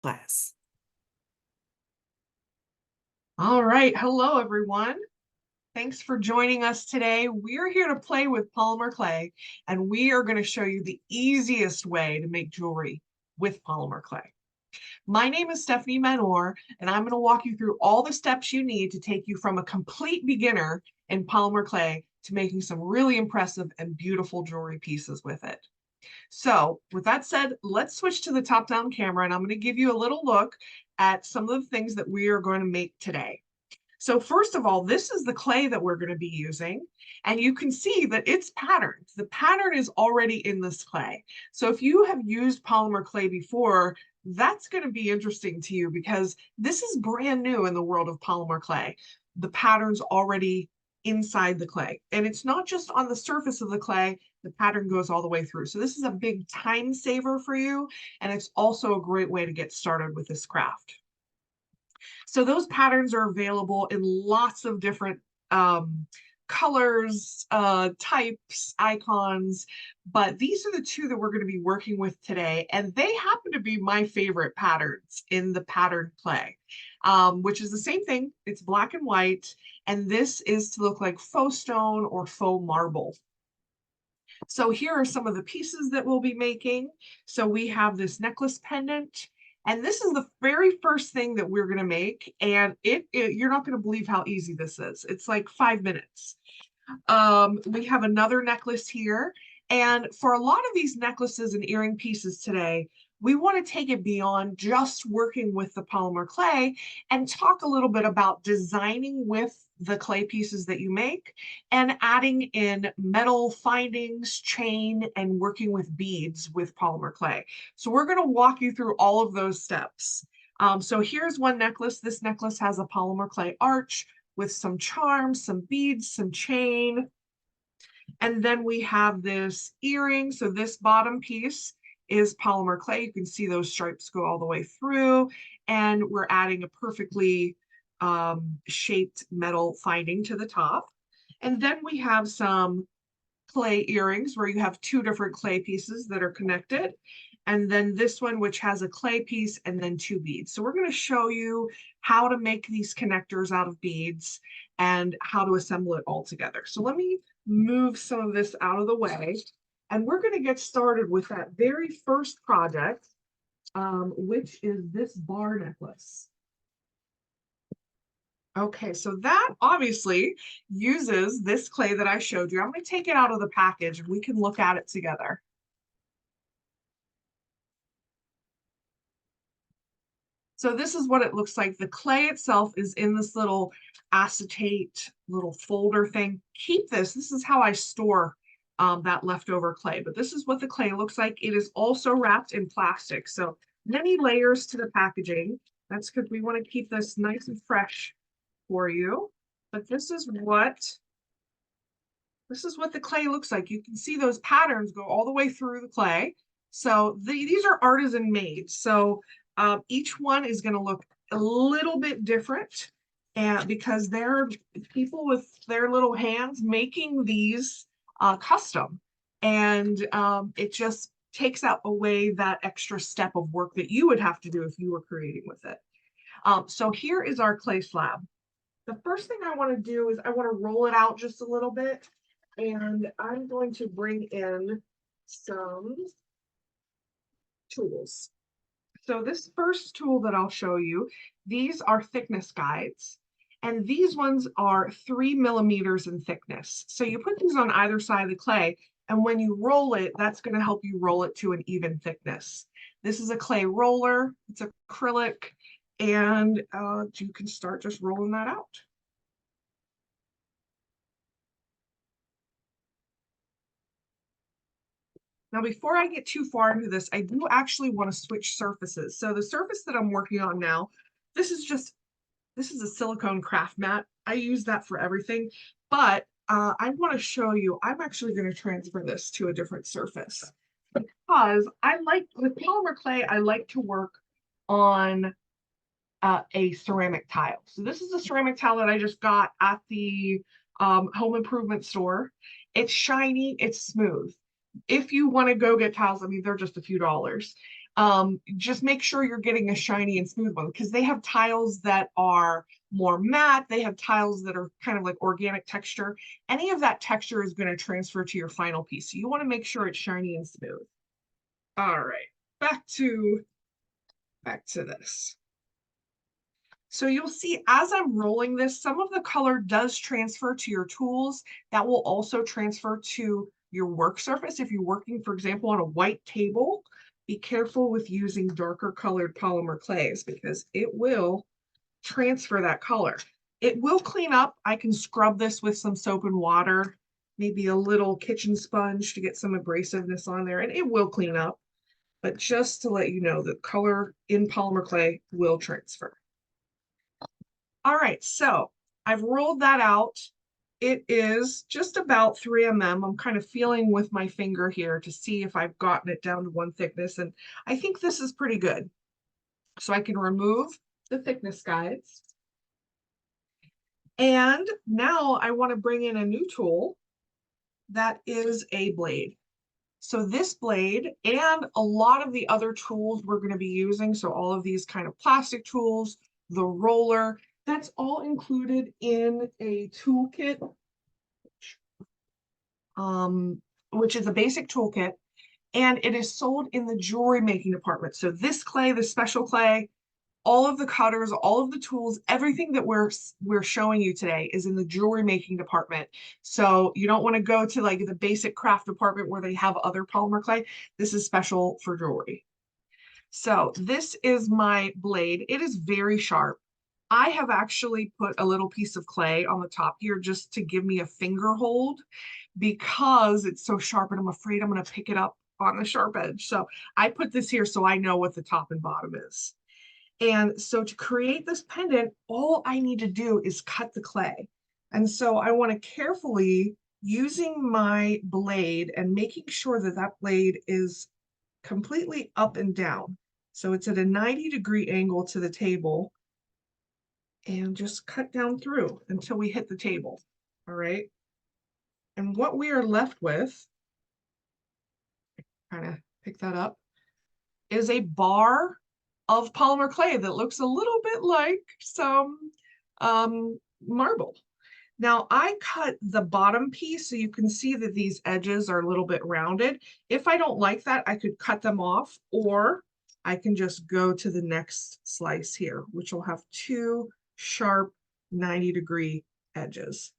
class. All right. Hello, everyone. Thanks for joining us today. We're here to play with polymer clay, and we are going to show you the easiest way to make jewelry with polymer clay. My name is Stephanie Manor, and I'm going to walk you through all the steps you need to take you from a complete beginner in polymer clay to making some really impressive and beautiful jewelry pieces with it. So with that said, let's switch to the top-down camera, and I'm going to give you a little look at some of the things that we are going to make today. So first of all, this is the clay that we're going to be using. And you can see that it's patterned. The pattern is already in this clay. So if you have used polymer clay before, that's going to be interesting to you because this is brand new in the world of polymer clay. The pattern's already inside the clay. And it's not just on the surface of the clay, the pattern goes all the way through. So this is a big time saver for you. And it's also a great way to get started with this craft. So those patterns are available in lots of different colors, types, icons, but these are the two that we're going to be working with today. And they happen to be my favorite patterns in the pattern clay, which is the same thing. It's black and white, and this is to look like faux stone or faux marble. So here are some of the pieces that we'll be making. So we have this necklace pendant, and this is the very first thing that we're going to make. And you're not going to believe how easy this is. It's like 5 minutes. We have another necklace here. And for a lot of these necklaces and earring pieces today, we want to take it beyond just working with the polymer clay and talk a little bit about designing with the clay pieces that you make and adding in metal findings, chain, and working with beads with polymer clay. So we're going to walk you through all of those steps. So here's one necklace. This necklace has a polymer clay arch with some charms, some beads, some chain. And then we have this earring. So this bottom piece is polymer clay. You can see those stripes go all the way through. And we're adding a perfectly shaped metal finding to the top. And then we have some clay earrings where you have two different clay pieces that are connected. And then this one, which has a clay piece and then two beads. So we're going to show you how to make these connectors out of beads and how to assemble it all together. So let me move some of this out of the way. And we're going to get started with that very first project, which is this bar necklace. Okay, so that obviously uses this clay that I showed you. I'm going to take it out of the package and we can look at it together. So this is what it looks like. The clay itself is in this little acetate little folder thing. Keep this. This is how I store that leftover clay. But this is what the clay looks like. It is also wrapped in plastic. So many layers to the packaging. That's because we want to keep this nice and fresh for you. But this is what the clay looks like. You can see those patterns go all the way through the clay. So these are artisan made. So each one is going to look a little bit different, and because they're people with their little hands making these custom, and it just takes out away that extra step of work that you would have to do if you were creating with it. So here is our clay slab. The first thing I want to do is I want to roll it out just a little bit, and I'm going to bring in some tools. So this first tool that I'll show you, these are thickness guides. And these ones are 3 millimeters in thickness. So you put these on either side of the clay, and when you roll it, that's going to help you roll it to an even thickness. This is a clay roller, it's acrylic, and you can start just rolling that out. Now, before I get too far into this, I do actually want to switch surfaces. So the surface that I'm working on now, this is a silicone craft mat. I use that for everything, but I want to show you, I'm actually going to transfer this to a different surface because with polymer clay, I like to work on a ceramic tile. So this is a ceramic tile that I just got at the home improvement store. It's shiny, it's smooth. If you want to go get tiles, I mean, they're just a few dollars. Just make sure you're getting a shiny and smooth one, because they have tiles that are more matte. They have tiles that are kind of like organic texture. Any of that texture is going to transfer to your final piece. So you want to make sure it's shiny and smooth. All right, back to this. So you'll see as I'm rolling this, some of the color does transfer to your tools. That will also transfer to your work surface. If you're working, for example, on a white table, be careful with using darker colored polymer clays because it will transfer that color. It will clean up. I can scrub this with some soap and water, maybe a little kitchen sponge to get some abrasiveness on there, and it will clean up. But just to let you know, the color in polymer clay will transfer. All right, so I've rolled that out. It is just about 3 mm. I'm kind of feeling with my finger here to see if I've gotten it down to one thickness, and I think this is pretty good. So I can remove the thickness guides. And now I want to bring in a new tool that is a blade. So this blade and a lot of the other tools we're going to be using, so all of these kind of plastic tools, the roller, that's all included in a toolkit, which is a basic toolkit, and it is sold in the jewelry making department. So this clay, the special clay, all of the cutters, all of the tools, everything that we're showing you today is in the jewelry making department. So you don't want to go to like the basic craft department where they have other polymer clay. This is special for jewelry. So this is my blade. It is very sharp. I have actually put a little piece of clay on the top here just to give me a finger hold because it's so sharp and I'm afraid I'm going to pick it up on the sharp edge. So I put this here so I know what the top and bottom is. And so to create this pendant, all I need to do is cut the clay. And so I want to carefully, using my blade and making sure that that blade is completely up and down. So it's at a 90-degree angle to the table, and just cut down through until we hit the table. All right. And what we are left with, kind of pick that up, is a bar of polymer clay that looks a little bit like some marble. Now I cut the bottom piece so you can see that these edges are a little bit rounded. If I don't like that, I could cut them off, or I can just go to the next slice here, which will have 2 sharp 90-degree edges.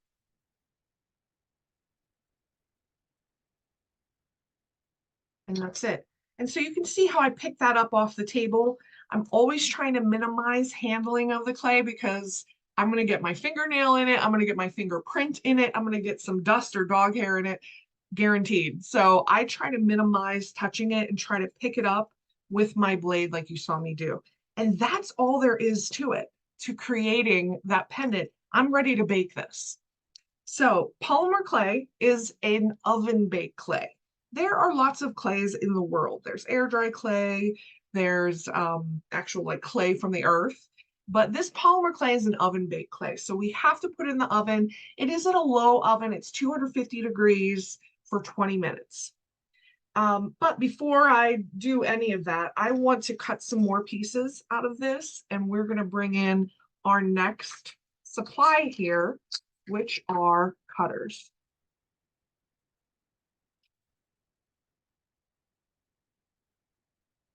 And that's it. And so you can see how I picked that up off the table. I'm always trying to minimize handling of the clay because I'm going to get my fingernail in it. I'm going to get my fingerprint in it. I'm going to get some dust or dog hair in it, guaranteed. So I try to minimize touching it and try to pick it up with my blade like you saw me do. And that's all there is to it, to creating that pendant. I'm ready to bake this. So polymer clay is an oven baked clay. There are lots of clays in the world. There's air dry clay, there's actual like clay from the earth, but this polymer clay is an oven baked clay. So we have to put it in the oven. It is at a low oven. It's 250 degrees for 20 minutes. But before I do any of that, I want to cut some more pieces out of this, and we're going to bring in our next supply here, which are cutters.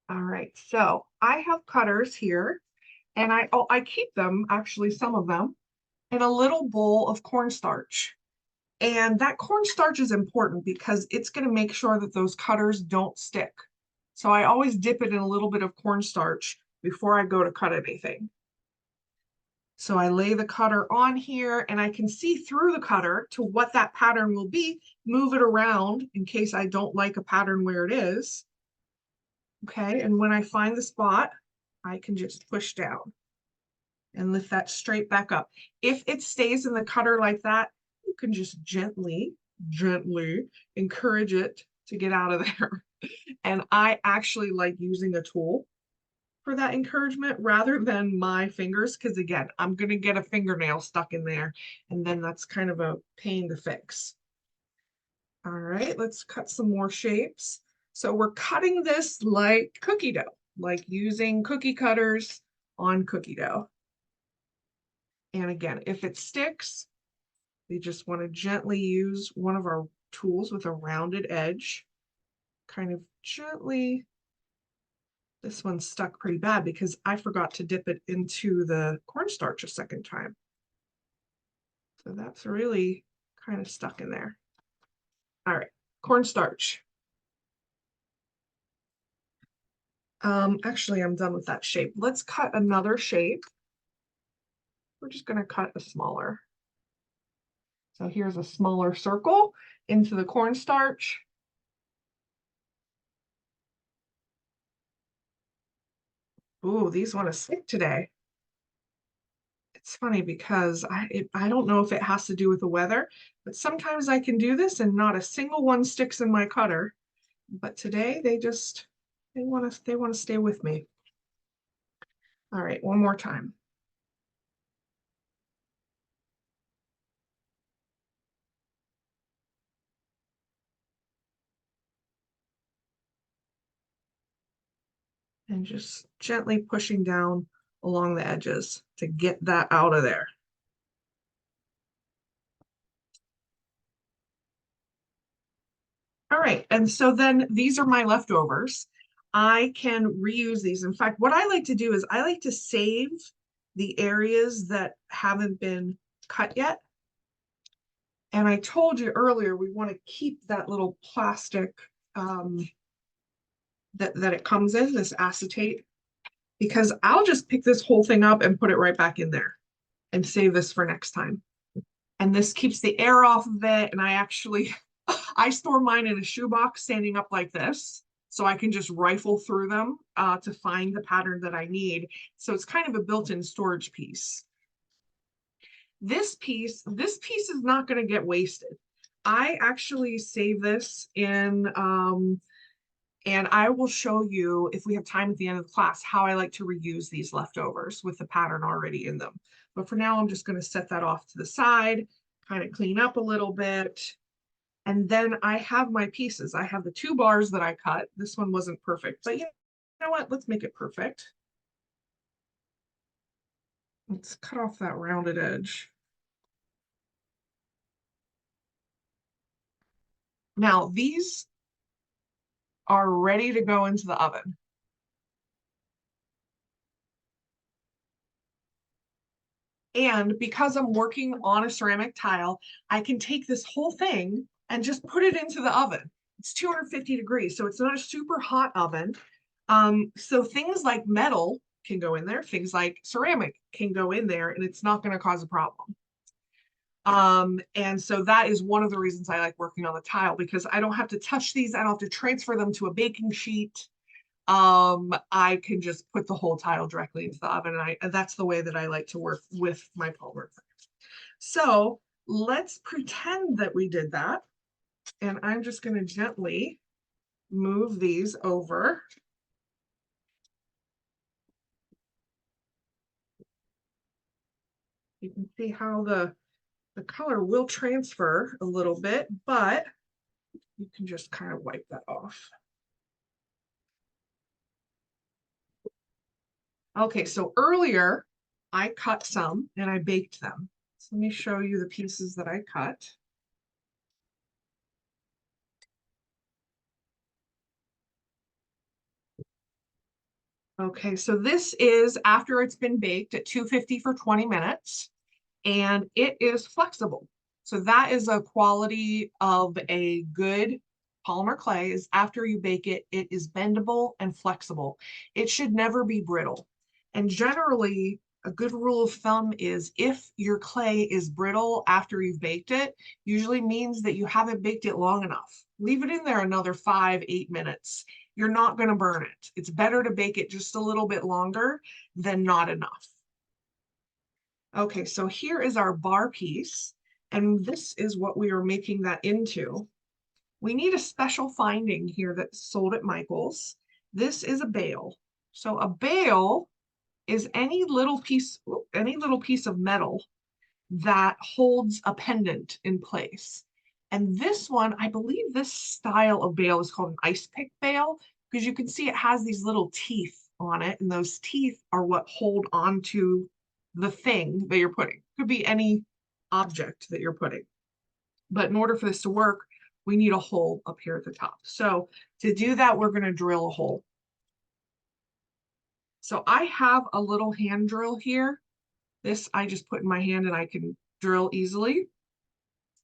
All right, so I have cutters here, and I keep them, actually some of them, in a little bowl of cornstarch. And that cornstarch is important because it's going to make sure that those cutters don't stick. So I always dip it in a little bit of cornstarch before I go to cut anything. So I lay the cutter on here, and I can see through the cutter to what that pattern will be, move it around in case I don't like a pattern where it is. Okay, and when I find the spot, I can just push down and lift that straight back up. If it stays in the cutter like that, you can just gently encourage it to get out of there. And I actually like using a tool for that encouragement rather than my fingers, because again, I'm going to get a fingernail stuck in there, and then that's kind of a pain to fix. All right, let's cut some more shapes. So we're cutting this like cookie dough, like using cookie cutters on cookie dough. And again, if it sticks, we just want to gently use one of our tools with a rounded edge, kind of gently. This one's stuck pretty bad because I forgot to dip it into the cornstarch a second time. So that's really kind of stuck in there. All right, cornstarch. Actually, I'm done with that shape. Let's cut another shape. We're just going to cut a smaller. So here's a smaller circle into the cornstarch. Ooh, these want to stick today. It's funny because I don't know if it has to do with the weather, but sometimes I can do this and not a single one sticks in my cutter. But today they want to stay with me. All right, one more time. And just gently pushing down along the edges to get that out of there. All right, and so then these are my leftovers. I can reuse these. In fact, what I like to do is I like to save the areas that haven't been cut yet. And I told you earlier, we want to keep that little plastic that it comes in, this acetate, because I'll just pick this whole thing up and put it right back in there and save this for next time. And this keeps the air off of it. And I store mine in a shoebox standing up like this, so I can just rifle through them to find the pattern that I need. So it's kind of a built-in storage piece. This piece is not going to get wasted. I actually save this in, and I will show you, if we have time at the end of the class, how I like to reuse these leftovers with the pattern already in them. But for now, I'm just going to set that off to the side, kind of clean up a little bit. And then I have my pieces. I have the 2 bars that I cut. This one wasn't perfect, but you know what? Let's make it perfect. Let's cut off that rounded edge. Now, these are ready to go into the oven. And because I'm working on a ceramic tile, I can take this whole thing and just put it into the oven. It's 250 degrees, so it's not a super hot oven. So things like metal can go in there, things like ceramic can go in there, and it's not going to cause a problem. And so that is one of the reasons I like working on the tile, because I don't have to touch these. I don't have to transfer them to a baking sheet. I can just put the whole tile directly into the oven, and that's the way that I like to work with my Polymer. So let's pretend that we did that. And I'm just going to gently move these over. You can see how the color will transfer a little bit, but you can just kind of wipe that off. Okay, so earlier I cut some and I baked them. So let me show you the pieces that I cut. Okay, so this is after it's been baked at 250 for 20 minutes, and it is flexible. So that is a quality of a good polymer clay, is after you bake it, it is bendable and flexible. It should never be brittle. And generally, a good rule of thumb is if your clay is brittle after you've baked it, usually means that you haven't baked it long enough. Leave it in there another 5-8 minutes. You're not going to burn it. It's better to bake it just a little bit longer than not enough. Okay, so here is our bar piece, and this is what we are making that into. We need a special finding here that's sold at Michael's. This is a bail. So a bail is any little piece of metal that holds a pendant in place. And this one, I believe this style of bail is called an ice pick bail, because you can see it has these little teeth on it, and those teeth are what hold on to the thing that you're putting. Could be any object that you're putting. But in order for this to work, we need a hole up here at the top. So to do that, we're going to drill a hole. So I have a little hand drill here. This I just put in my hand and I can drill easily.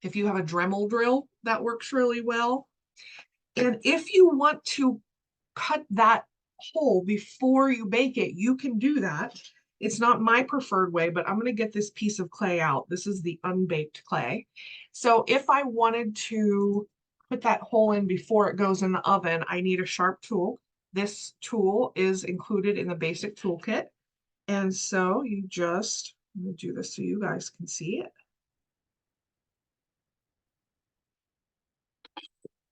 If you have a Dremel drill, that works really well. And if you want to cut that hole before you bake it, you can do that. It's not my preferred way, but I'm going to get this piece of clay out. This is the unbaked clay. So if I wanted to put that hole in before it goes in the oven, I need a sharp tool. This tool is included in the basic toolkit. And so you just, I'm going to do this so you guys can see it.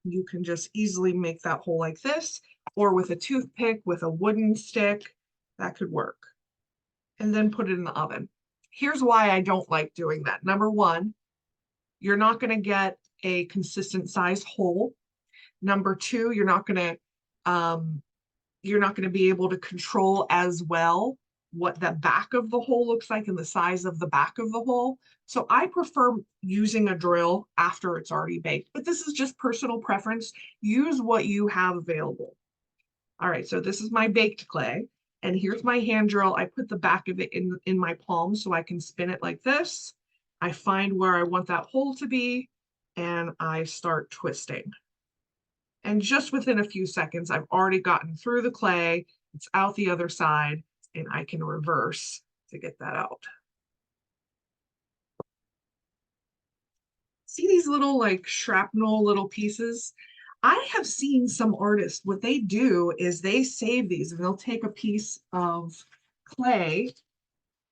You can just easily make that hole like this, or with a toothpick, with a wooden stick, that could work. And then put it in the oven. Here's why I don't like doing that. Number one, you're not going to get a consistent size hole. Number two, you're not going to be able to control as well what the back of the hole looks like and the size of the back of the hole. So I prefer using a drill after it's already baked, but this is just personal preference. Use what you have available. All right, so this is my baked clay, and here's my hand drill. I put the back of it in my palm so I can spin it like this. I find where I want that hole to be, and I start twisting. And just within a few seconds, I've already gotten through the clay. It's out the other side, and I can reverse to get that out. See these little like shrapnel little pieces? I have seen some artists, what they do is they save these and they'll take a piece of clay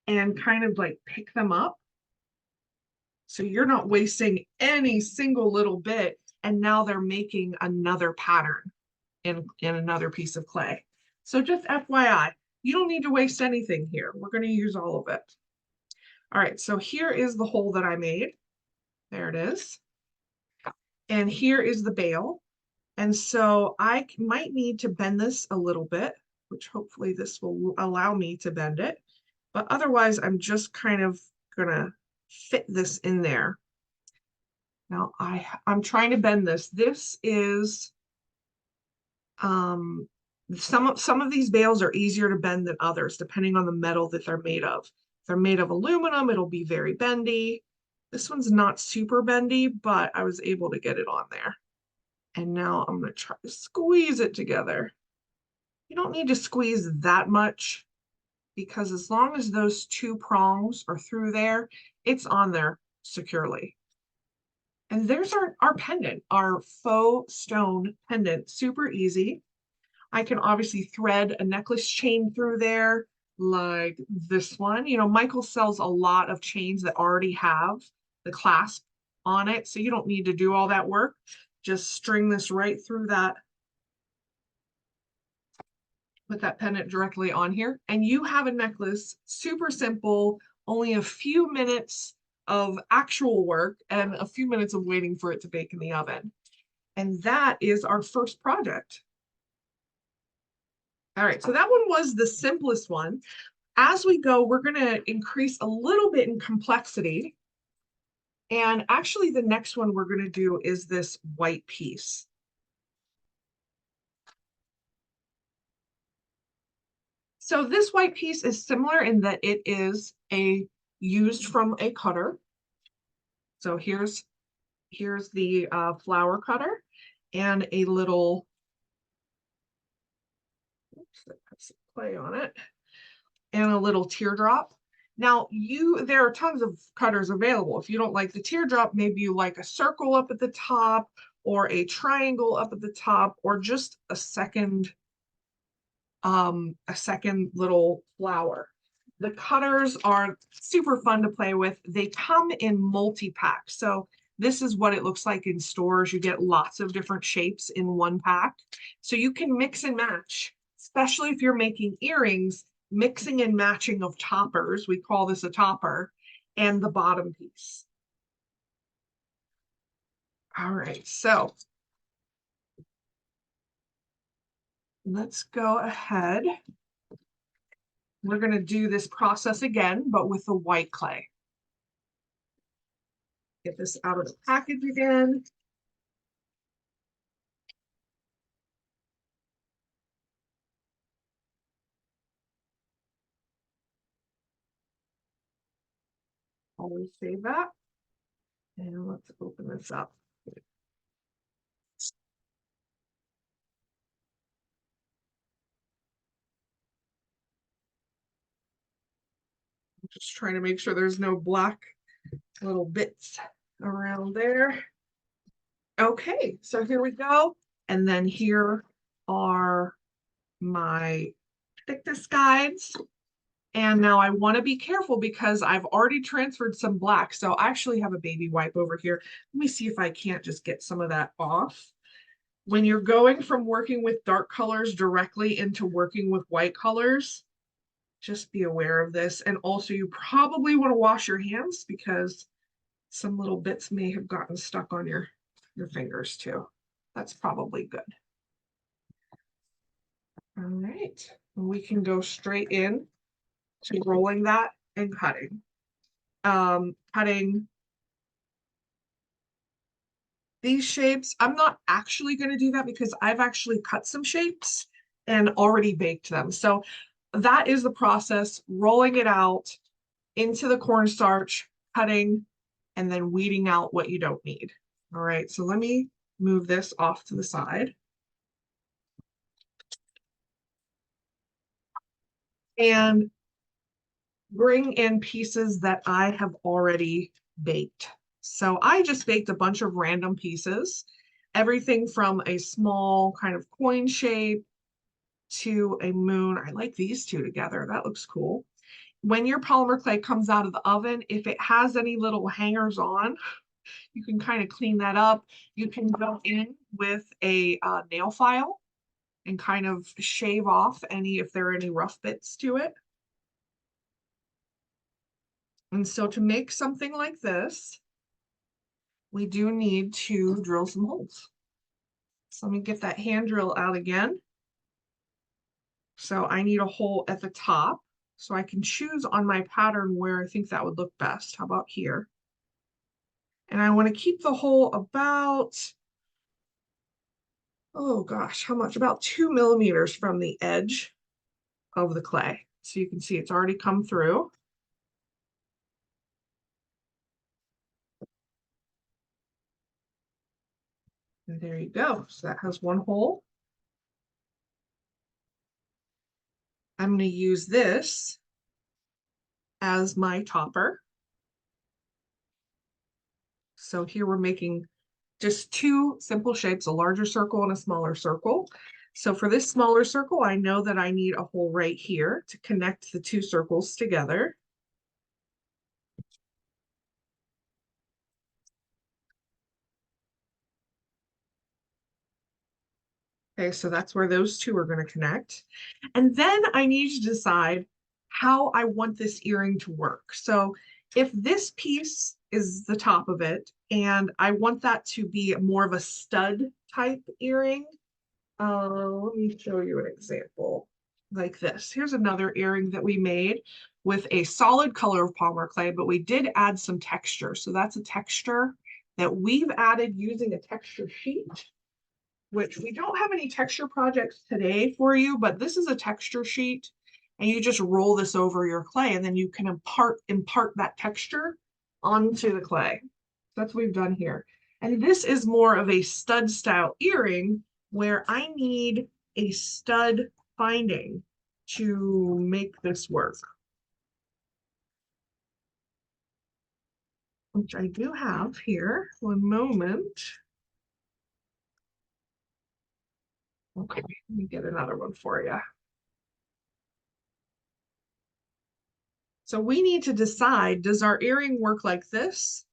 and kind of like pick them up. So you're not wasting any single little bit. And now they're making another pattern in another piece of clay. So just FYI, you don't need to waste anything here. We're going to use all of it. All right, so here is the hole that I made. There it is. And here is the bail. And so I might need to bend this a little bit, which hopefully this will allow me to bend it. But otherwise, I'm just kind of gonna fit this in there. Now I'm trying to bend this. This is some of these bails are easier to bend than others, depending on the metal that they're made of. If they're made of aluminum, it'll be very bendy. This one's not super bendy, but I was able to get it on there. And now I'm going to try to squeeze it together. You don't need to squeeze that much, because as long as those two prongs are through there, it's on there securely. And there's our pendant, our faux stone pendant, super easy. I can obviously thread a necklace chain through there like this one. You know, Michael sells a lot of chains that already have the clasp on it, so you don't need to do all that work. Just string this right through that. Put that pendant directly on here, and you have a necklace. Super simple, only a few minutes of actual work and a few minutes of waiting for it to bake in the oven. And that is our first project. All right, so that one was the simplest one. As we go, we're going to increase a little bit in complexity. And actually, the next one we're going to do is this white piece. So this white piece is similar in that it is used from a cutter. So here's the flower cutter and a little, oops, that has some clay on it, and a little teardrop. Now there are tons of cutters available. If you don't like the teardrop, maybe you like a circle up at the top or a triangle up at the top, or just a second little flower. The cutters are super fun to play with. They come in multi-pack. So this is what it looks like in stores. You get lots of different shapes in one pack. So you can mix and match, especially if you're making earrings, mixing and matching of toppers. We call this a topper, and the bottom piece. All right, so let's go ahead. We're going to do this process again, but with the white clay. Get this out of the package again. Always save that. And let's open this up. I'm just trying to make sure there's no black little bits around there. Okay, so here we go. And then here are my thickness guides. And now I want to be careful because I've already transferred some black. So I actually have a baby wipe over here. Let me see if I can't just get some of that off. When you're going from working with dark colors directly into working with white colors, just be aware of this. And also you probably want to wash your hands because some little bits may have gotten stuck on your fingers too. That's probably good. All right, we can go straight in to rolling that and cutting. Cutting these shapes. I'm not actually going to do that because I've actually cut some shapes and already baked them. So that is the process, rolling it out into the cornstarch, cutting, and then weeding out what you don't need. All right, so let me move this off to the side. And bring in pieces that I have already baked. So I just baked a bunch of random pieces, everything from a small kind of coin shape to a moon. I like these two together. That looks cool. When your polymer clay comes out of the oven, if it has any little hangers on, you can kind of clean that up. You can go in with a nail file and kind of shave off any, if there are any rough bits to it. And so to make something like this, we do need to drill some holes. So let me get that hand drill out again. So I need a hole at the top so I can choose on my pattern where I think that would look best. How about here? And I want to keep the hole about, oh gosh, how much? About 2 millimeters from the edge of the clay. So you can see it's already come through. And there you go. So that has one hole. I'm going to use this as my topper. So here we're making just two simple shapes, a larger circle and a smaller circle. So for this smaller circle, I know that I need a hole right here to connect the two circles together. Okay, so that's where those two are going to connect. And then I need to decide how I want this earring to work. So if this piece is the top of it, and I want that to be more of a stud type earring, let me show you an example like this. Here's another earring that we made with a solid color of polymer clay, but we did add some texture. So that's a texture that we've added using a texture sheet, which we don't have any texture projects today for you, but this is a texture sheet and you just roll this over your clay and then you can impart that texture onto the clay. That's what we've done here. And this is more of a stud style earring where I need a stud finding to make this work, which I do have here. One moment. Okay, let me get another one for you. So we need to decide, does our earring work like this,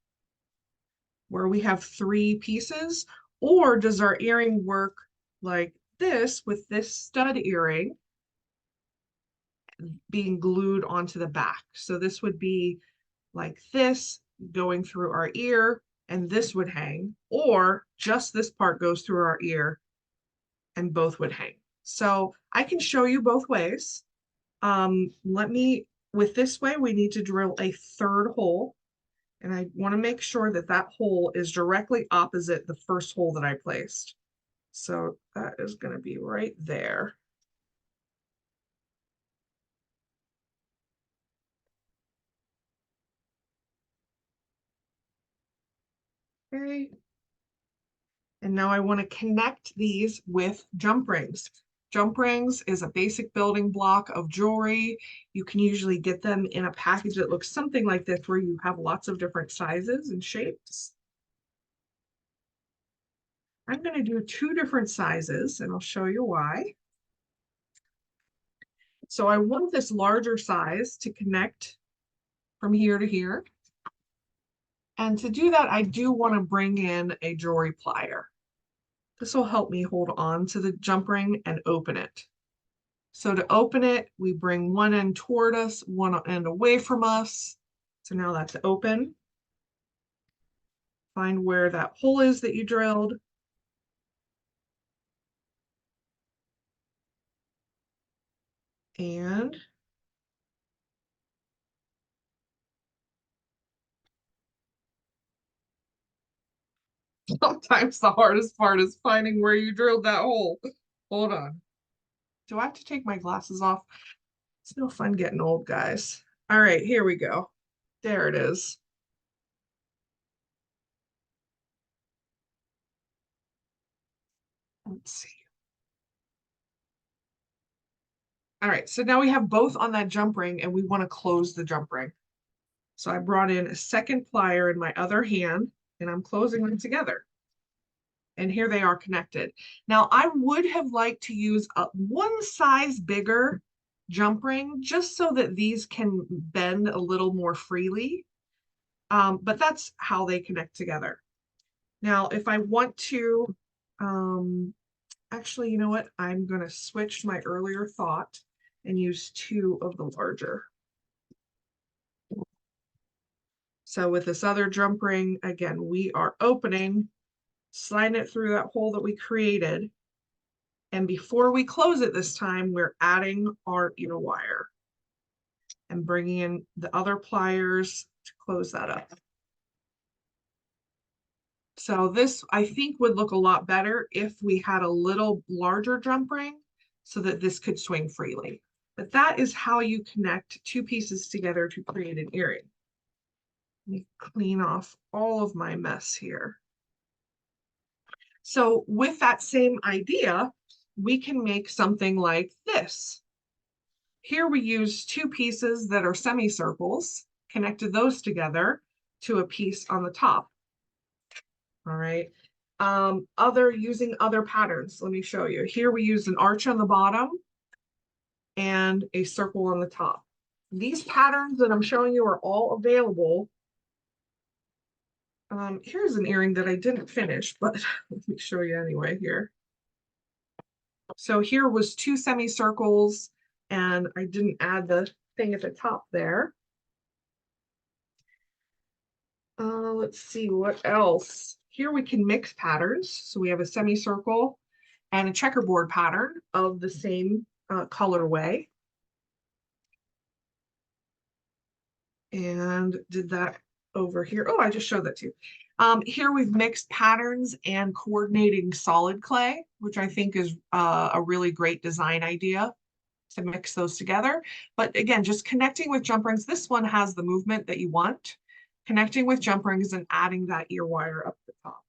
where we have 3 pieces, or does our earring work like this with this stud earring being glued onto the back? So this would be like this, going through our ear, and this would hang, or just this part goes through our ear and both would hang. So I can show you both ways. With this way, we need to drill a third hole. And I want to make sure that that hole is directly opposite the first hole that I placed. So that is going to be right there. Okay. And now I want to connect these with jump rings. Jump rings is a basic building block of jewelry. You can usually get them in a package that looks something like this, where you have lots of different sizes and shapes. I'm going to do 2 different sizes, and I'll show you why. So I want this larger size to connect from here to here. And to do that, I do want to bring in a jewelry plier. This will help me hold on to the jump ring and open it. So to open it, we bring one end toward us, one end away from us. So now that's open. Find where that hole is that you drilled. And sometimes the hardest part is finding where you drilled that hole. Hold on. Do I have to take my glasses off? It's no fun getting old, guys. All right, here we go. There it is. Let's see. All right, so now we have both on that jump ring, and we want to close the jump ring. So I brought in a second plier in my other hand, and I'm closing them together. And here they are connected. Now, I would have liked to use a 1 size bigger jump ring, just so that these can bend a little more freely. But that's how they connect together. Now, if I want to, actually, you know what? I'm going to switch my earlier thought and use 2 of the larger. So with this other jump ring, again, we are opening, sliding it through that hole that we created. And before we close it this time, we're adding our ear wire and bringing in the other pliers to close that up. So this, I think, would look a lot better if we had a little larger jump ring so that this could swing freely. But that is how you connect 2 pieces together to create an earring. Let me clean off all of my mess here. So with that same idea, we can make something like this. Here we use 2 pieces that are semicircles, connected those together to a piece on the top. All right. Using other patterns. Let me show you. Here we use an arch on the bottom and a circle on the top. These patterns that I'm showing you are all available. Here's an earring that I didn't finish, but let me show you anyway here. So here was 2 semicircles, and I didn't add the thing at the top there. Let's see what else. Here we can mix patterns. So we have a semicircle and a checkerboard pattern of the same colorway. And did that over here. Oh, I just showed that to you. Here we've mixed patterns and coordinating solid clay, which I think is a really great design idea to mix those together. But again, just connecting with jump rings. This one has the movement that you want. Connecting with jump rings and adding that ear wire up the top.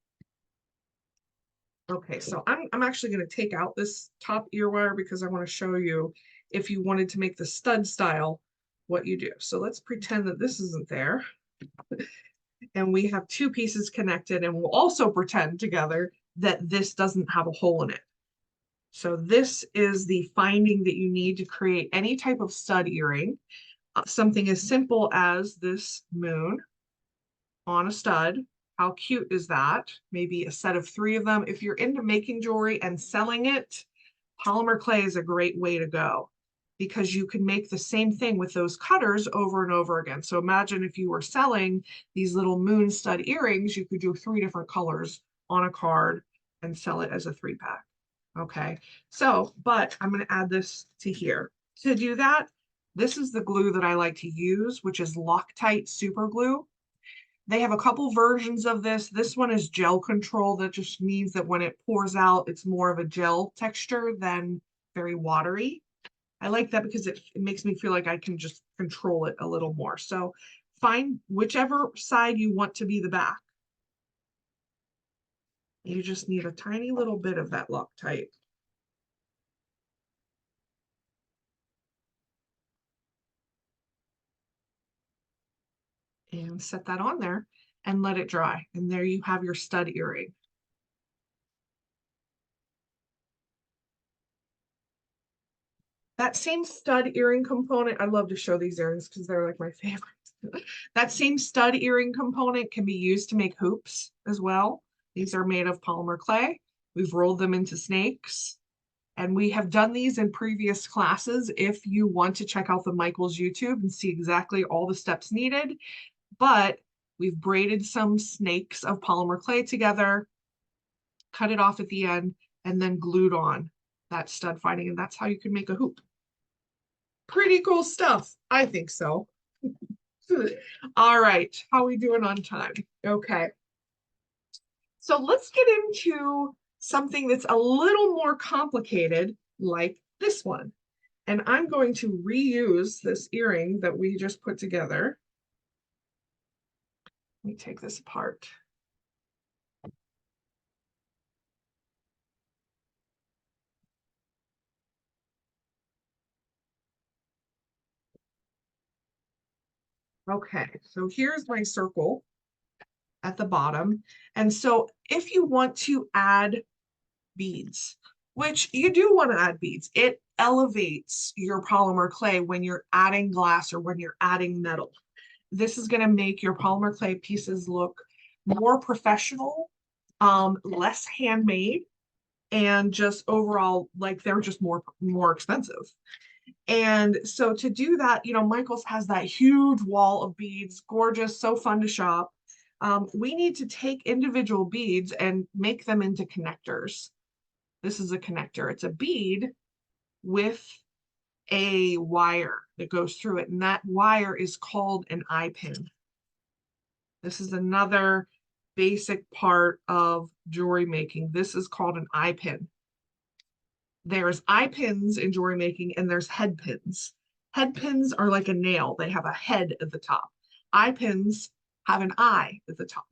Okay, so I'm actually going to take out this top ear wire because I want to show you, if you wanted to make the stud style, what you do. So let's pretend that this isn't there. And we have 2 pieces connected, and we'll also pretend together that this doesn't have a hole in it. So this is the finding that you need to create any type of stud earring. Something as simple as this moon on a stud. How cute is that? Maybe a set of 3 of them. If you're into making jewelry and selling it, polymer clay is a great way to go. because you can make the same thing with those cutters over and over again. So imagine if you were selling these little moon stud earrings, you could do 3 different colors on a card and sell it as a 3-pack. Okay, so, but I'm going to add this to here. To do that, this is the glue that I like to use, which is Loctite super glue. They have a couple versions of this. This one is gel control. That just means that when it pours out, it's more of a gel texture than very watery. I like that because it makes me feel like I can just control it a little more. So find whichever side you want to be the back. You just need a tiny little bit of that Loctite. And set that on there and let it dry. And there you have your stud earring. That same stud earring component, I love to show these earrings because they're like my favorite. That same stud earring component can be used to make hoops as well. These are made of polymer clay. We've rolled them into snakes. And we have done these in previous classes if you want to check out the Michael's YouTube and see exactly all the steps needed. But we've braided some snakes of polymer clay together, cut it off at the end, and then glued on that stud finding. And that's how you can make a hoop. Pretty cool stuff. I think so. All right. How are we doing on time? Okay. So let's get into something that's a little more complicated, like this one. And I'm going to reuse this earring that we just put together. Let me take this apart. Okay, so here's my circle at the bottom. And so if you want to add beads, which you do want to add beads, it elevates your polymer clay when you're adding glass or when you're adding metal. This is going to make your polymer clay pieces look more professional, less handmade, and just overall like they're just more expensive. And so to do that, you know, Michael's has that huge wall of beads, gorgeous, so fun to shop. We need to take individual beads and make them into connectors. This is a connector. It's a bead with a wire that goes through it, and that wire is called an eye pin. This is another basic part of jewelry making. This is called an eye pin. There's eye pins in jewelry making, and there's head pins. Head pins are like a nail. They have a head at the top. Eye pins have an eye at the top.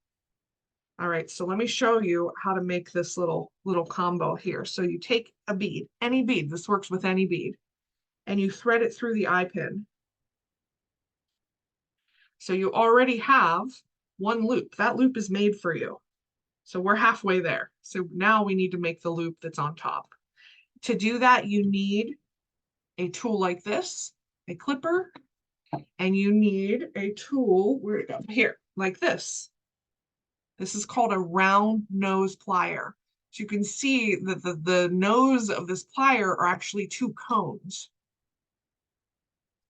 All right, so let me show you how to make this little combo here. So you take a bead, any bead, this works with any bead, and you thread it through the eye pin. So you already have one loop. That loop is made for you. So we're halfway there. So now we need to make the loop that's on top. To do that, you need a tool like this, a clipper, and you need a tool, where'd it go? Here, like this. This is called a round nose plier. So you can see that the nose of this plier are actually 2 cones.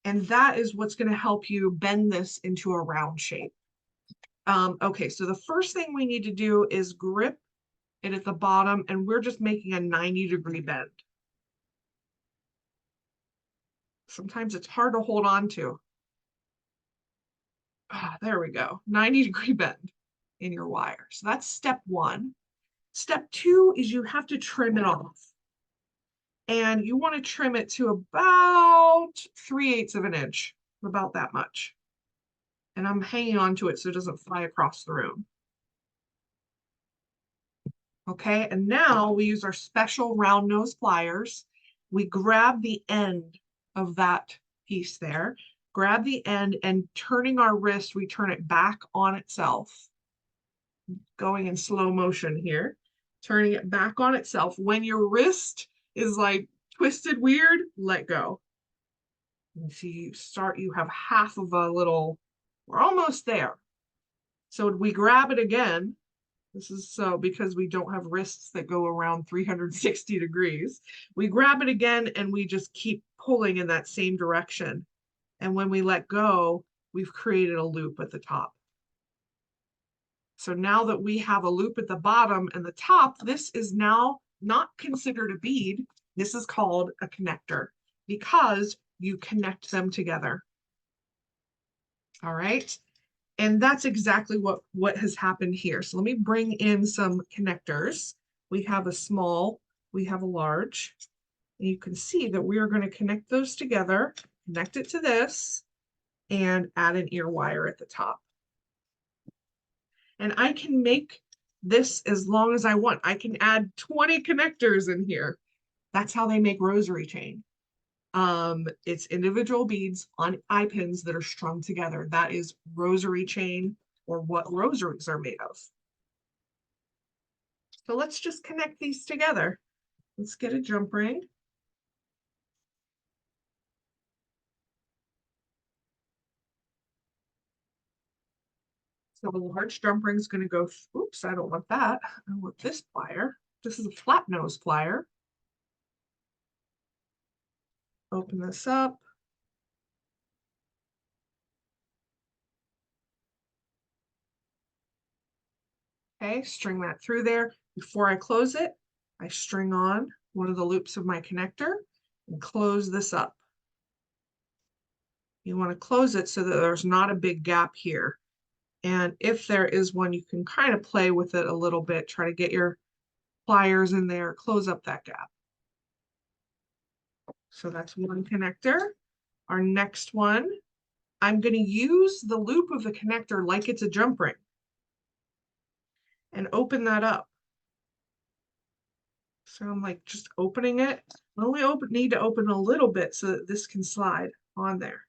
And that is what's going to help you bend this into a round shape. Okay, so the first thing we need to do is grip it at the bottom, and we're just making a 90-degree bend. Sometimes it's hard to hold on to. There we go, 90-degree bend in your wire. So that's step 1. Step 2 is you have to trim it off. And you want to trim it to about 3/8 of an inch, about that much. And I'm hanging on to it so it doesn't fly across the room. Okay, and now we use our special round nose pliers. We grab the end of that piece there, grab the end, and turning our wrist, we turn it back on itself. Going in slow motion here, turning it back on itself. When your wrist is like twisted weird, let go. And see, you have half of a little, we're almost there. So we grab it again. This is so because we don't have wrists that go around 360 degrees. We grab it again and we just keep pulling in that same direction. And when we let go, we've created a loop at the top. So now that we have a loop at the bottom and the top, this is now not considered a bead. This is called a connector because you connect them together. All right. And that's exactly what has happened here. So let me bring in some connectors. We have a small, we have a large. And you can see that we are going to connect those together, connect it to this, and add an ear wire at the top. And I can make this as long as I want. I can add 20 connectors in here. That's how they make rosary chain. It's individual beads on eye pins that are strung together. That is rosary chain, or what rosaries are made of. So let's just connect these together. Let's get a jump ring. So the large jump ring is going to go, oops, I don't want that. I want this plier. This is a flat nose plier. Open this up. Okay, string that through there. Before I close it, I string on one of the loops of my connector and close this up. You want to close it so that there's not a big gap here. And if there is one, you can kind of play with it a little bit, try to get your pliers in there, close up that gap. So that's one connector. Our next one, I'm going to use the loop of the connector like it's a jump ring and open that up. So I'm like just opening it. I only need to open a little bit so that this can slide on there.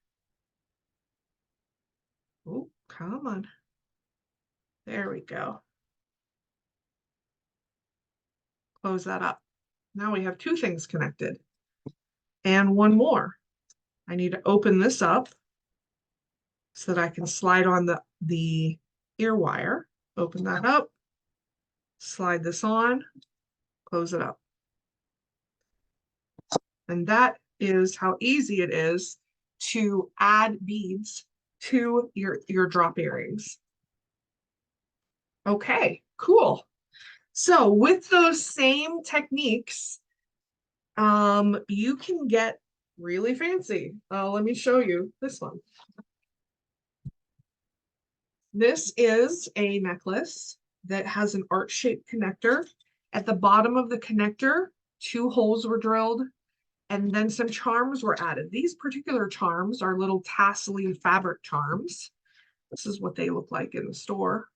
Oh, come on. There we go. Close that up. Now we have two things connected. And one more. I need to open this up so that I can slide on the ear wire. Open that up, slide this on, close it up. And that is how easy it is to add beads to your drop earrings. Okay, cool. So with those same techniques, you can get really fancy. Let me show you this one. This is a necklace that has an arch-shaped connector. At the bottom of the connector, 2 holes were drilled, and then some charms were added. These particular charms are little tassel-y fabric charms. This is what they look like in the store.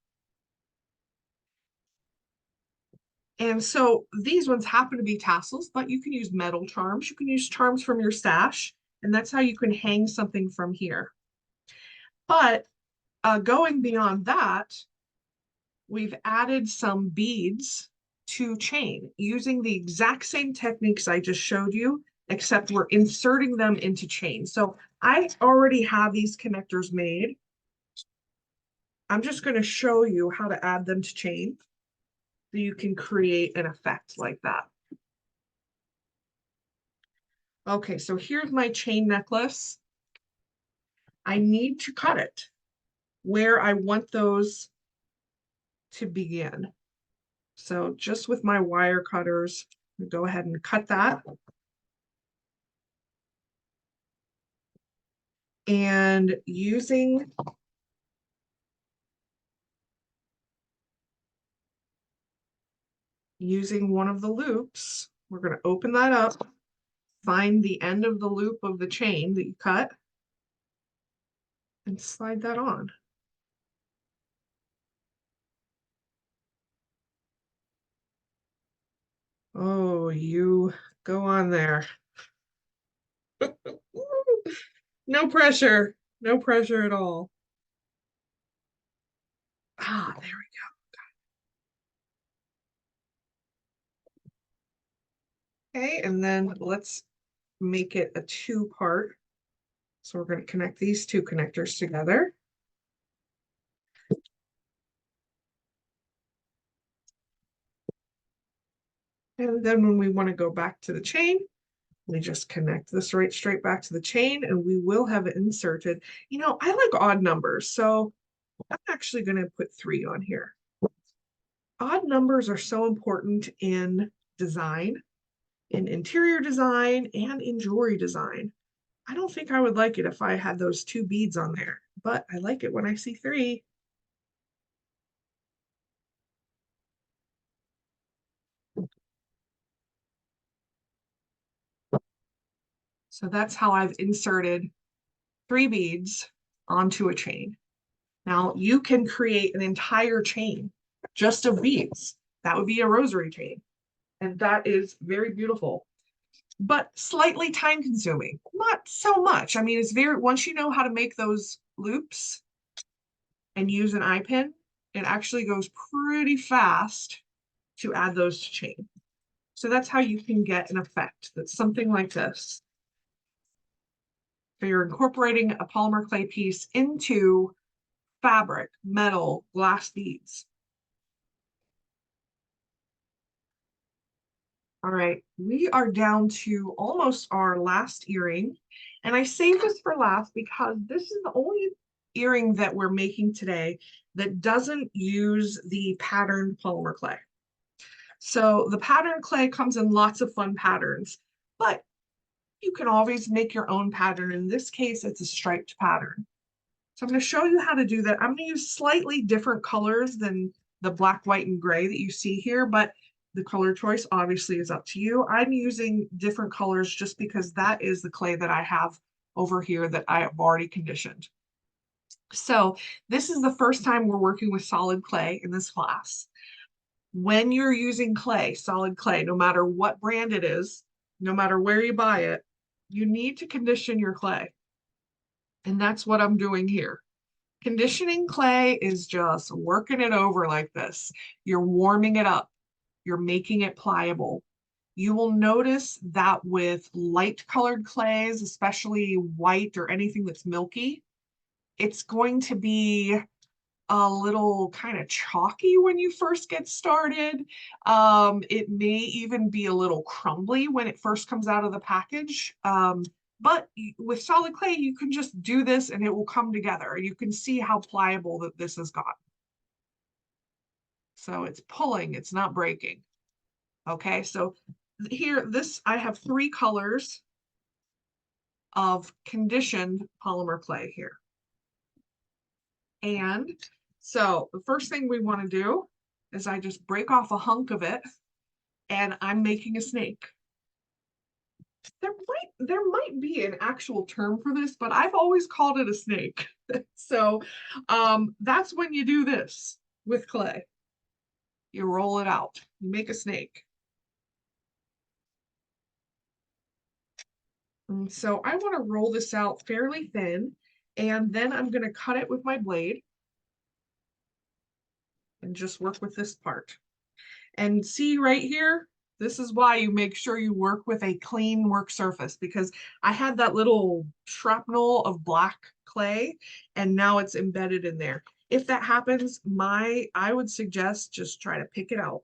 And so these ones happen to be tassels, but you can use metal charms. You can use charms from your stash, and that's how you can hang something from here. But going beyond that, we've added some beads to chain using the exact same techniques I just showed you, except we're inserting them into chain. So I already have these connectors made. I'm just going to show you how to add them to chain so you can create an effect like that. Okay, so here's my chain necklace. I need to cut it where I want those to begin. So just with my wire cutters, I'll go ahead and cut that. And using one of the loops, we're going to open that up, find the end of the loop of the chain that you cut, and slide that on. Oh, you go on there. No pressure. No pressure at all. Ah, there we go. Okay, and then let's make it a 2-part. So we're going to connect these 2 connectors together. And then when we want to go back to the chain, We just connect this right straight back to the chain and we will have it inserted. You know, I like odd numbers, so I'm actually going to put 3 on here. Odd numbers are so important in design, in interior design, and in jewelry design. I don't think I would like it if I had those 2 beads on there, but I like it when I see 3. So that's how I've inserted 3 beads onto a chain. Now you can create an entire chain just of beads. That would be a rosary chain. And that is very beautiful, but slightly time consuming. Not so much. I mean, it's very, once you know how to make those loops and use an eye pin, it actually goes pretty fast to add those to chain. So that's how you can get an effect that's something like this. So you're incorporating a polymer clay piece into fabric, metal, glass beads. All right, we are down to almost our last earring. And I saved this for last because this is the only earring that we're making today that doesn't use the patterned polymer clay. So the patterned clay comes in lots of fun patterns, but you can always make your own pattern. In this case, it's a striped pattern. So I'm going to show you how to do that. I'm going to use slightly different colors than the black, white, and gray that you see here, but the color choice obviously is up to you. I'm using different colors just because that is the clay that I have over here that I have already conditioned. So this is the first time we're working with solid clay in this class. When you're using clay, solid clay, no matter what brand it is, no matter where you buy it, you need to condition your clay. And that's what I'm doing here. Conditioning clay is just working it over like this. You're warming it up. You're making it pliable. You will notice that with light colored clays, especially white or anything that's milky, it's going to be a little kind of chalky when you first get started. It may even be a little crumbly when it first comes out of the package. But with solid clay, you can just do this and it will come together. You can see how pliable that this has got. So it's pulling, it's not breaking. Okay, so here, I have 3 colors of conditioned polymer clay here. And so the first thing we want to do is I just break off a hunk of it and I'm making a snake. There might be an actual term for this, but I've always called it a snake. So that's when you do this with clay. You roll it out, you make a snake. And so I want to roll this out fairly thin, and then I'm going to cut it with my blade and just work with this part. And see right here, this is why you make sure you work with a clean work surface, because I had that little shrapnel of black clay and now it's embedded in there. If that happens, I would suggest just try to pick it out.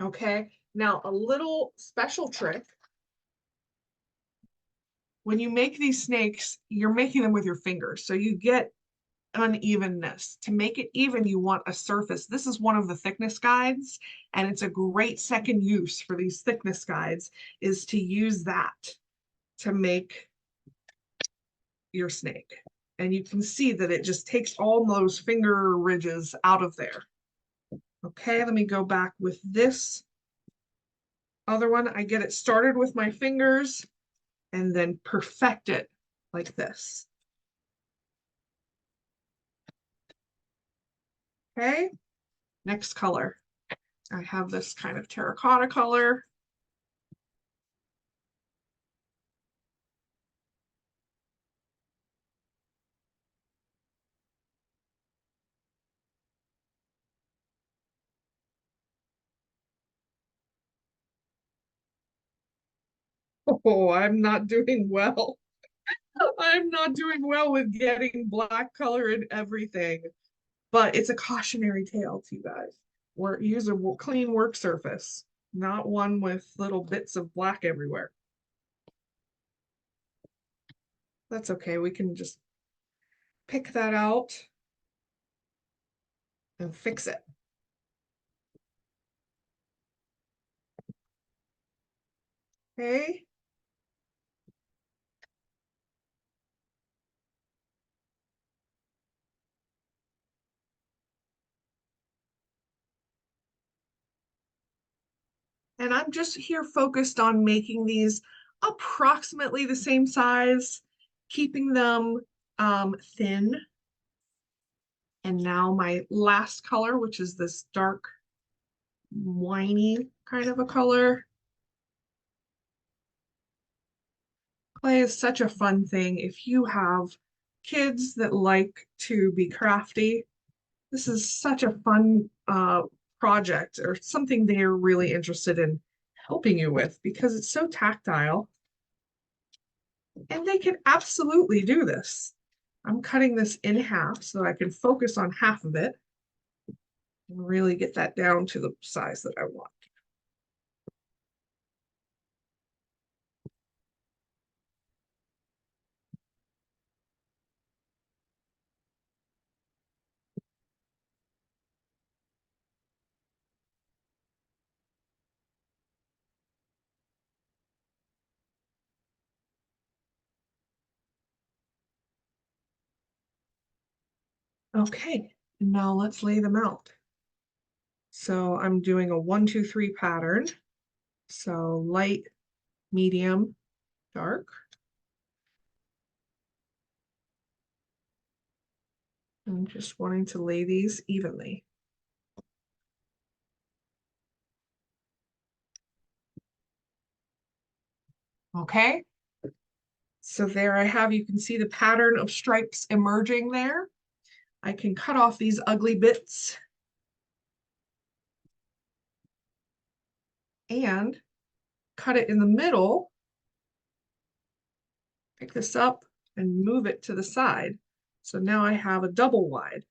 Okay, now a little special trick. When you make these snakes, you're making them with your fingers. So you get unevenness. To make it even, you want a surface. This is one of the thickness guides, and it's a great second use for these thickness guides, is to use that to make your snake. And you can see that it just takes all those finger ridges out of there. Okay, let me go back with this other one. I get it started with my fingers and then perfect it like this. Okay, next color. I have this kind of terracotta color. Oh, I'm not doing well. I'm not doing well with getting black color in everything, but it's a cautionary tale to you guys. Use a clean work surface. not one with little bits of black everywhere. That's okay, we can just pick that out and fix it. Okay. And I'm just here focused on making these approximately the same size, keeping them thin. And now my last color, which is this dark, winey kind of a color. Clay is such a fun thing. If you have kids that like to be crafty, this is such a fun project or something they're really interested in helping you with because it's so tactile. And they can absolutely do this. I'm cutting this in half so I can focus on half of it and really get that down to the size that I want. Okay, now let's lay them out. So I'm doing a 1, 2, 3 pattern. So light, medium, dark. I'm just wanting to lay these evenly. Okay. So there I have, you can see the pattern of stripes emerging there. I can cut off these ugly bits and cut it in the middle, pick this up and move it to the side. So now I have a double wide.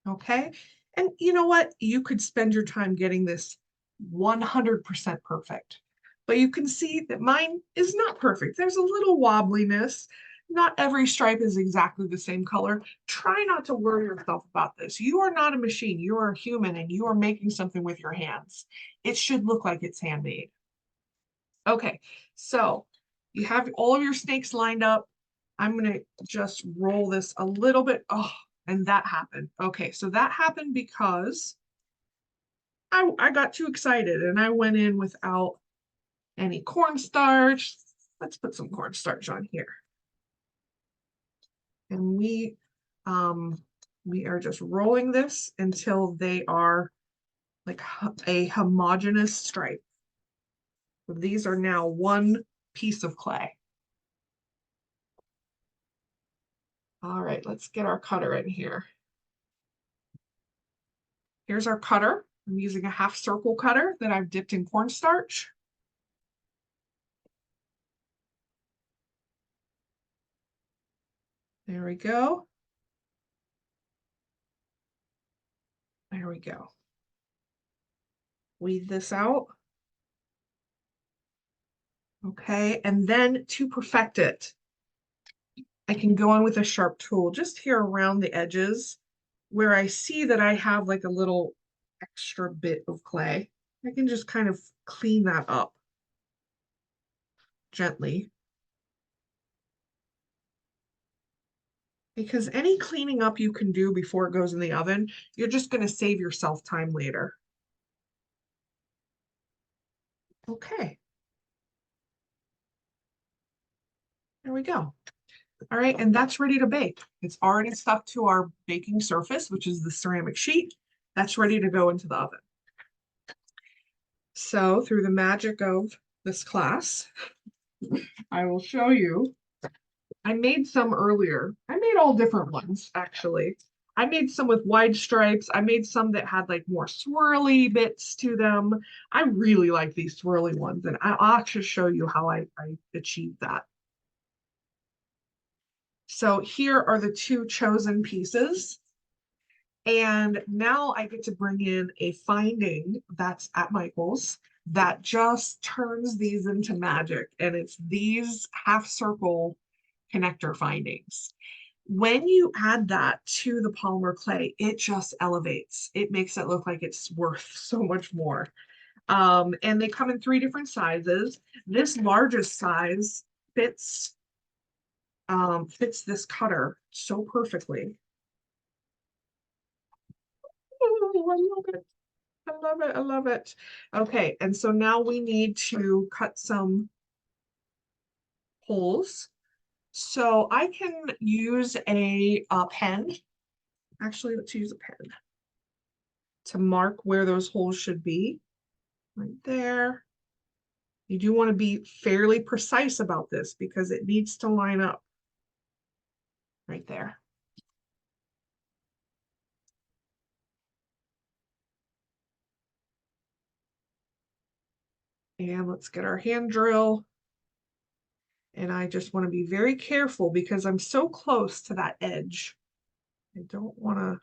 Okay. And you know what? You could spend your time getting this 100% perfect, but you can see that mine is not perfect. There's a little wobbliness. Not every stripe is exactly the same color. Try not to worry yourself about this. You are not a machine. You are a human and you are making something with your hands. It should look like it's handmade. Okay, so you have all of your snakes lined up. I'm gonna just roll this a little bit. Oh, and that happened. Okay, so that happened because I got too excited and I went in without any cornstarch. Let's put some cornstarch on here. And we are just rolling this until they are like a homogeneous stripe. So these are now one piece of clay. All right, let's get our cutter in here. Here's our cutter. I'm using a half circle cutter that I've dipped in cornstarch. There we go. There we go. Weed this out. Okay, and then to perfect it, I can go on with a sharp tool just here around the edges where I see that I have like a little extra bit of clay. I can just kind of clean that up gently. Because any cleaning up you can do before it goes in the oven, you're just going to save yourself time later. Okay. There we go. All right, and that's ready to bake. It's already stuck to our baking surface, which is the ceramic sheet. That's ready to go into the oven. So through the magic of this class, I will show you. I made some earlier. I made all different ones, actually. I made some with wide stripes. I made some that had like more swirly bits to them. I really like these swirly ones, and I'll actually show you how I achieved that. So here are the two chosen pieces. And now I get to bring in a finding that's at Michael's that just turns these into magic. And it's these half circle connector findings. When you add that to the polymer clay, it just elevates. It makes it look like it's worth so much more. And they come in 3 different sizes. This largest size fits this cutter so perfectly. Oh, I love it. I love it. I love it. Okay, and so now we need to cut some holes. So I can use a pen. Actually, let's use a pen to mark where those holes should be. Right there. You do want to be fairly precise about this because it needs to line up right there. And let's get our hand drill. And I just want to be very careful because I'm so close to that edge. I don't want to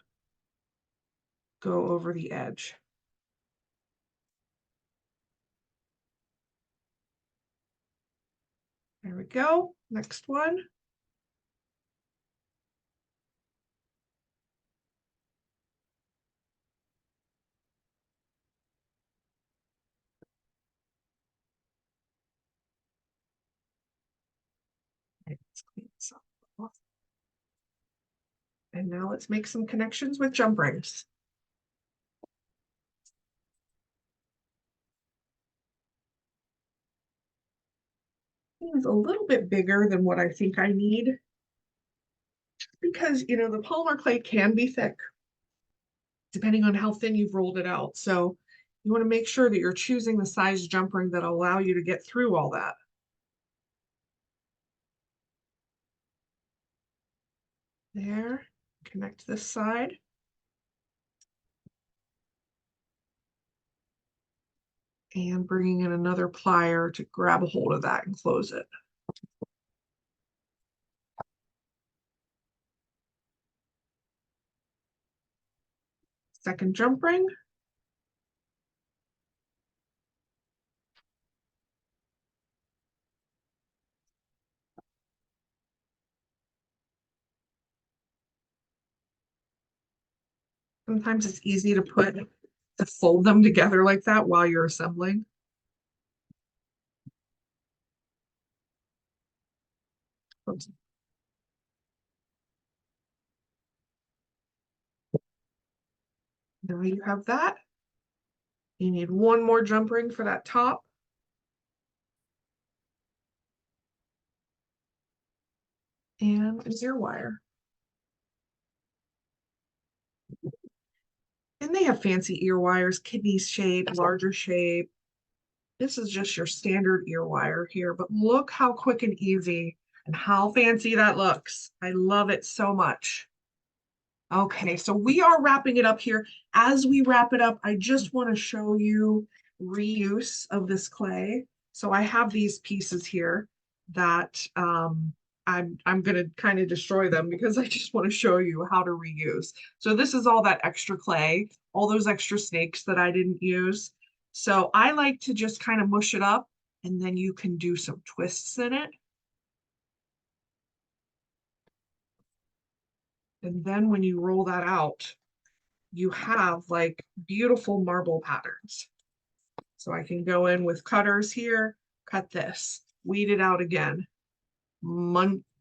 go over the edge. There we go. Next one. Okay, let's clean this up. And now let's make some connections with jump rings. It's a little bit bigger than what I think I need because, you know, the polymer clay can be thick depending on how thin you've rolled it out. So you want to make sure that you're choosing the size jump ring that'll allow you to get through all that. There, connect this side. And bringing in another plier to grab a hold of that and close it. Second jump ring. Sometimes it's easy to fold them together like that while you're assembling. Oops. Now you have that. You need one more jump ring for that top. And a zero wire. And they have fancy ear wires, kidney shape, larger shape. This is just your standard ear wire here, but look how quick and easy and how fancy that looks. I love it so much. Okay, so we are wrapping it up here. As we wrap it up, I just want to show you reuse of this clay. So I have these pieces here that I'm gonna kind of destroy them because I just want to show you how to reuse. So this is all that extra clay, all those extra snakes that I didn't use. So I like to just kind of mush it up and then you can do some twists in it. And then when you roll that out, you have like beautiful marble patterns. So I can go in with cutters here, cut this, weed it out again,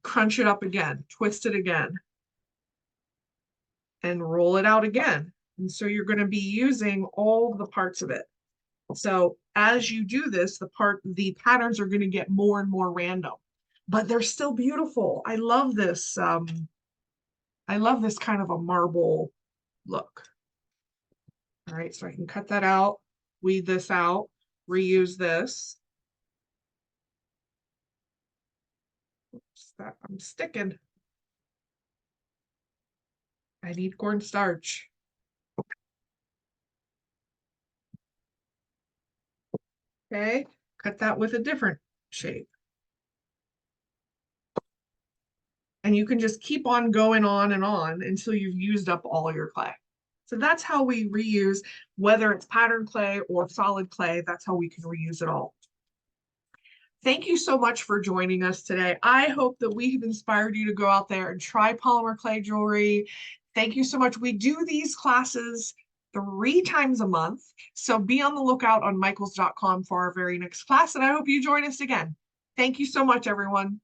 crunch it up again, twist it again, and roll it out again. And so you're going to be using all the parts of it. So as you do this, the patterns are going to get more and more random, but they're still beautiful. I love this. I love this kind of a marble look. All right, so I can cut that out, weed this out, reuse this. Oops, that I'm sticking. I need cornstarch. Okay, cut that with a different shape. And you can just keep on going on and on until you've used up all your clay. So that's how we reuse, whether it's pattern clay or solid clay, that's how we can reuse it all. Thank you so much for joining us today. I hope that we have inspired you to go out there and try polymer clay jewelry. Thank you so much. We do these classes 3 times a month. So be on the lookout on michaels.com for our very next class. And I hope you join us again. Thank you so much, everyone.